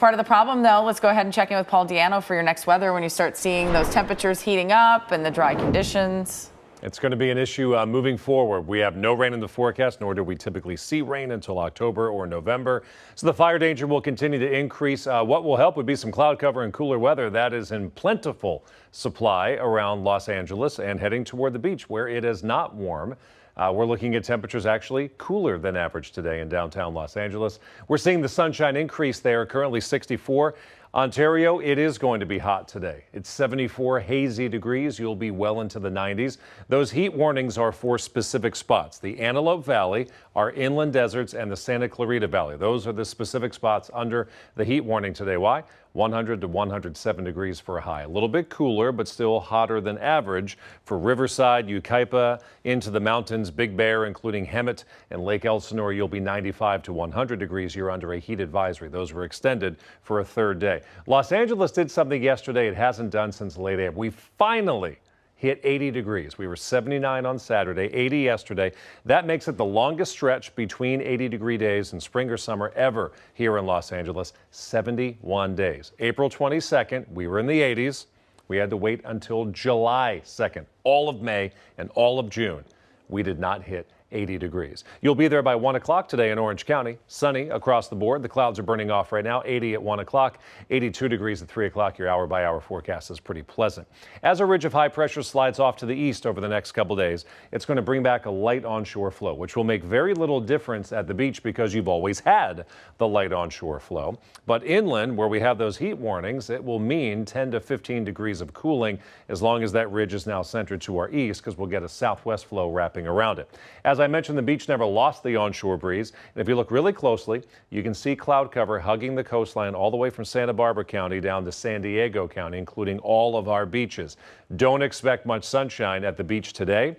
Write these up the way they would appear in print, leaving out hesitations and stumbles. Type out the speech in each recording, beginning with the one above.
Part of the problem, though, let's go ahead and check in with Paul Deanno for your next weather when you start seeing those temperatures heating up and the dry conditions. It's going to be an issue moving forward. We have no rain in the forecast, nor do we typically see rain until October or November. So the fire danger will continue to increase. What will help would be some cloud cover and cooler weather. That is in plentiful supply around Los Angeles and heading toward the beach where it is not warm. We're looking at temperatures actually cooler than average today in downtown Los Angeles. We're seeing the sunshine increase there, currently 64. Ontario, it is going to be hot today. It's 74 hazy degrees. You'll be well into the 90s. Those heat warnings are for specific spots. The Antelope Valley, our inland deserts, and the Santa Clarita Valley. Those are the specific spots under the heat warning today. Why? 100 to 107 degrees for a high. A little bit cooler, but still hotter than average for Riverside, Yucaipa, into the mountains, Big Bear, including Hemet and Lake Elsinore. You'll be 95 to 100 degrees. You're under a heat advisory. Those were extended for a third day. Los Angeles did something yesterday it hasn't done since late April. We finally hit 80 degrees. We were 79 on Saturday, 80 yesterday. That makes it the longest stretch between 80-degree days in spring or summer ever here in Los Angeles, 71 days. April 22nd, we were in the 80s. We had to wait until July 2nd, all of May and all of June. We did not hit 80 degrees. You'll be there by 1 o'clock today in Orange County. Sunny across the board. The clouds are burning off right now. 80 at 1 o'clock, 82 degrees at 3 o'clock. Your hour-by-hour forecast is pretty pleasant. As a ridge of high pressure slides off to the east over the next couple days, it's going to bring back a light onshore flow, which will make very little difference at the beach because you've always had the light onshore flow. But inland, where we have those heat warnings, it will mean 10 to 15 degrees of cooling as long as that ridge is now centered to our east, because we'll get a southwest flow wrapping around it. As I mentioned, the beach never lost the onshore breeze. And if you look really closely, you can see cloud cover hugging the coastline all the way from Santa Barbara County down to San Diego County, including all of our beaches. Don't expect much sunshine at the beach today.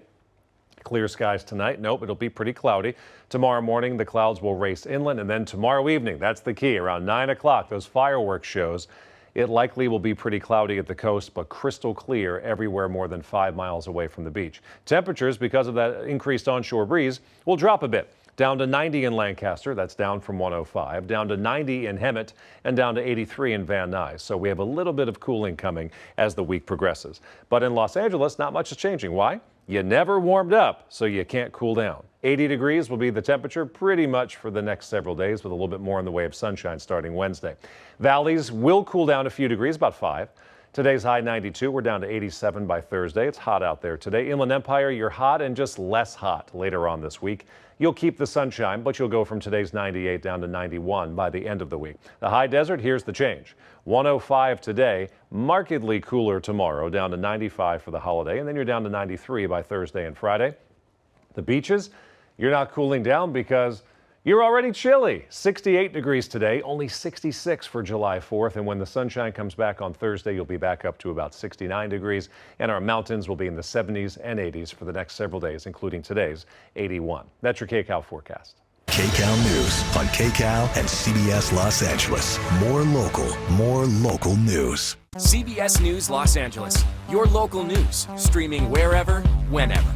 Clear skies tonight. Nope, it'll be pretty cloudy. Tomorrow morning, the clouds will race inland. And then tomorrow evening, that's the key, around 9 o'clock, those fireworks shows. It likely will be pretty cloudy at the coast, but crystal clear everywhere more than 5 miles away from the beach. Temperatures, because of that increased onshore breeze, will drop a bit. Down to 90 in Lancaster, that's down from 105, down to 90 in Hemet, and down to 83 in Van Nuys. So we have a little bit of cooling coming as the week progresses. But in Los Angeles, not much is changing. Why? You never warmed up, so you can't cool down. 80 degrees will be the temperature pretty much for the next several days, with a little bit more in the way of sunshine starting Wednesday. Valleys will cool down a few degrees, about 5. Today's high 92. We're down to 87 by Thursday. It's hot out there today. Inland Empire, you're hot and just less hot later on this week. You'll keep the sunshine, but you'll go from today's 98 down to 91 by the end of the week. The high desert, here's the change. 105 today, markedly cooler tomorrow, down to 95 for the holiday, and then you're down to 93 by Thursday and Friday. The beaches, you're not cooling down because you're already chilly. 68 degrees today, only 66 for July 4th. And when the sunshine comes back on Thursday, you'll be back up to about 69 degrees. And our mountains will be in the 70s and 80s for the next several days, including today's 81. That's your Kcal forecast. Kcal News on Kcal and CBS Los Angeles. More local news. CBS News Los Angeles, your local news, streaming wherever, whenever.